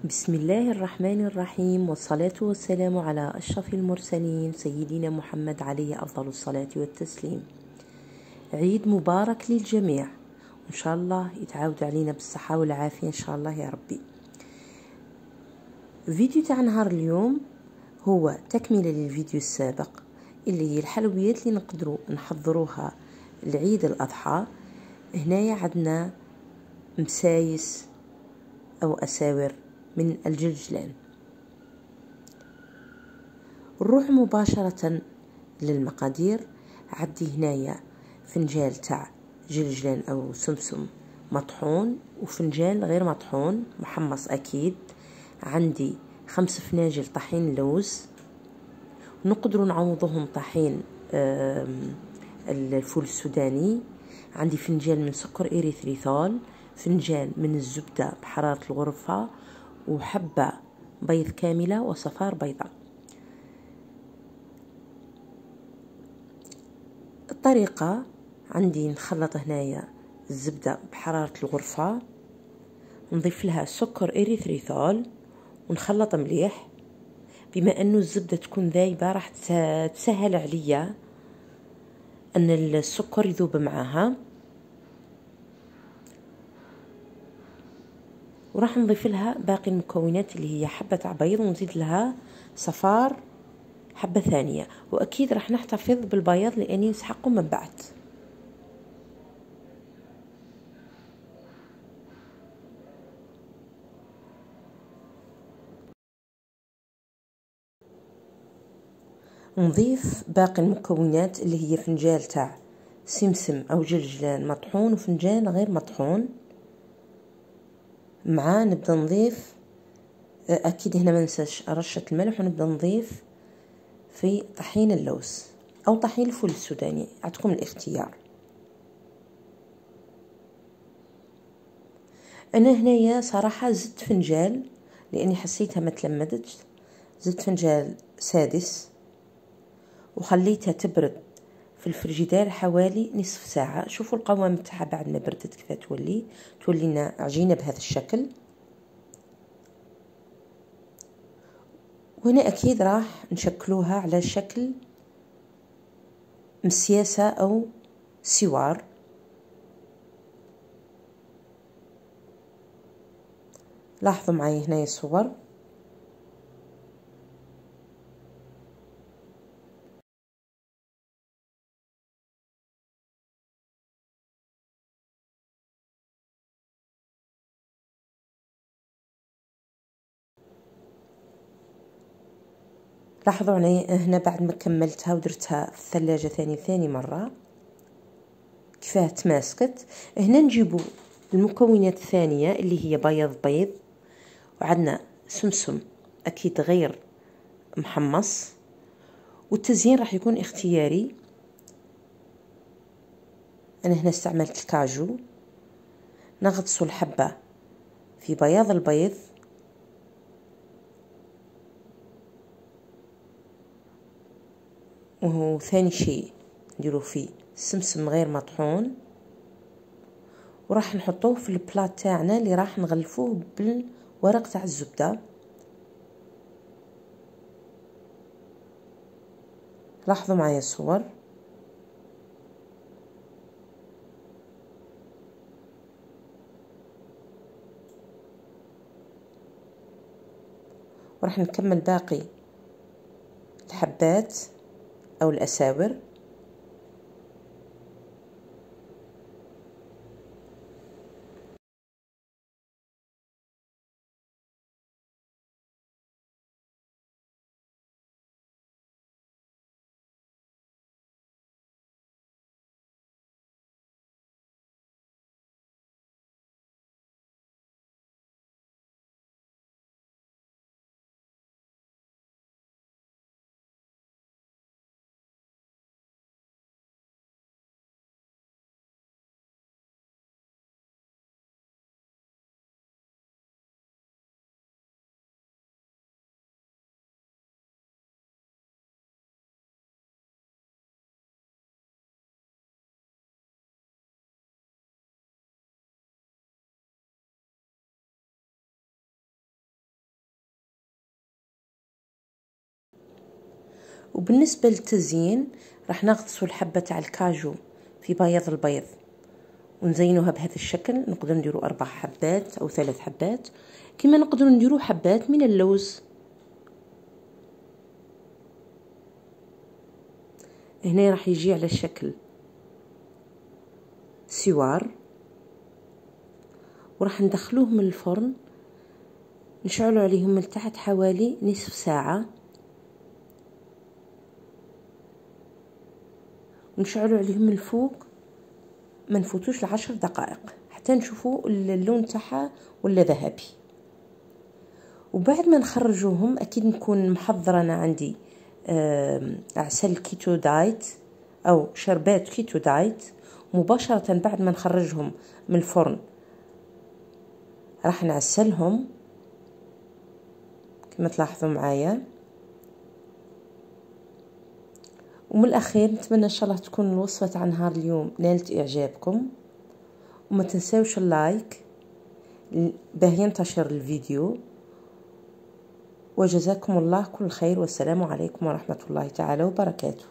بسم الله الرحمن الرحيم، والصلاة والسلام على أشرف المرسلين سيدنا محمد عليه أفضل الصلاة والتسليم. عيد مبارك للجميع، وإن شاء الله يتعاود علينا بالصحة والعافية إن شاء الله يا ربي. فيديو تاع نهار اليوم هو تكملة للفيديو السابق، اللي هي الحلويات اللي نقدروا نحضروها لعيد الأضحى. هنايا عندنا مسايس أو أساور من الجلجلان. نروح مباشرة للمقادير. عندي هنايا فنجان تاع جلجلان أو سمسم مطحون، وفنجان غير مطحون محمص أكيد. عندي 5 فناجل طحين لوز، نقدروا نعوضوهم طحين الفول السوداني. عندي فنجان من سكر إريثريثول، فنجان من الزبدة بحرارة الغرفة، وحبة بيض كاملة وصفار بيضاء. الطريقة عندي نخلط هنايا الزبدة بحرارة الغرفة، نضيف لها سكر إريثريثول ونخلط مليح. بما أنه الزبدة تكون ذايبة راح تسهل عليا أن السكر يذوب معها. وراح نضيف لها باقي المكونات اللي هي حبة تاع بيض، ونزيد لها صفار حبة ثانية، وأكيد راح نحتفظ بالبياض لأني نسحقه من بعد. نضيف باقي المكونات اللي هي فنجان تاع سمسم أو جلجلان مطحون، وفنجان غير مطحون. معاه نبدأ نضيف أكيد هنا ما ننساش رشة الملح، ونبدأ نضيف في طحين اللوز أو طحين الفول السوداني، عندكم الاختيار. أنا هنايا صراحة زدت فنجال لأني حسيتها ما تلمدتش، زدت فنجال سادس وخليتها تبرد في الفريجيدير حوالي نصف ساعة. شوفوا القوام تاعها بعد ما بردت كيف تولي لنا عجينة بهذا الشكل. وهنا أكيد راح نشكلوها على شكل مسياسة أو سوار. لاحظوا معي هنا الصور. لاحظوا هنا بعد ما كملتها ودرتها في الثلاجة ثاني مرة كيفاه تماسكت. هنا نجيبوا المكونات الثانية اللي هي بيض، وعندنا سمسم أكيد غير محمص، والتزيين راح يكون اختياري. أنا هنا استعملت الكاجو. نغطس الحبة في بياض البيض، وهو ثاني شيء نديرو فيه السمسم غير مطحون، وراح نحطوه في البلات تاعنا اللي راح نغلفوه بالورق تاع الزبدة. لاحظوا معايا الصور. وراح نكمل باقي الحبات أو الأساور. وبالنسبة للتزيين راح نغطسوا الحبة تاع الكاجو في بياض البيض ونزينوها بهذا الشكل. نقدر نديروا 4 حبات أو 3 حبات، كما نقدر نديروا حبات من اللوز. هنا راح يجي على الشكل سوار، وراح ندخلوه من الفرن، نشعلوا عليهم من تحت حوالي نصف ساعة، ونشعلوا عليهم من الفوق ما نفوتوش 10 دقائق حتى نشوفوا اللون تاعها ولا ذهبي. وبعد ما نخرجوهم اكيد نكون محضره انا عندي عسل كيتو دايت او شربات كيتو دايت. مباشره بعد ما نخرجهم من الفرن راح نعسلهم كما تلاحظوا معايا. ومن الاخير نتمنى ان شاء الله تكون الوصفه تاع نهار اليوم نالت اعجابكم، وما تنساوش اللايك باه ينتشر الفيديو. وجزاكم الله كل خير، والسلام عليكم ورحمة الله تعالى وبركاته.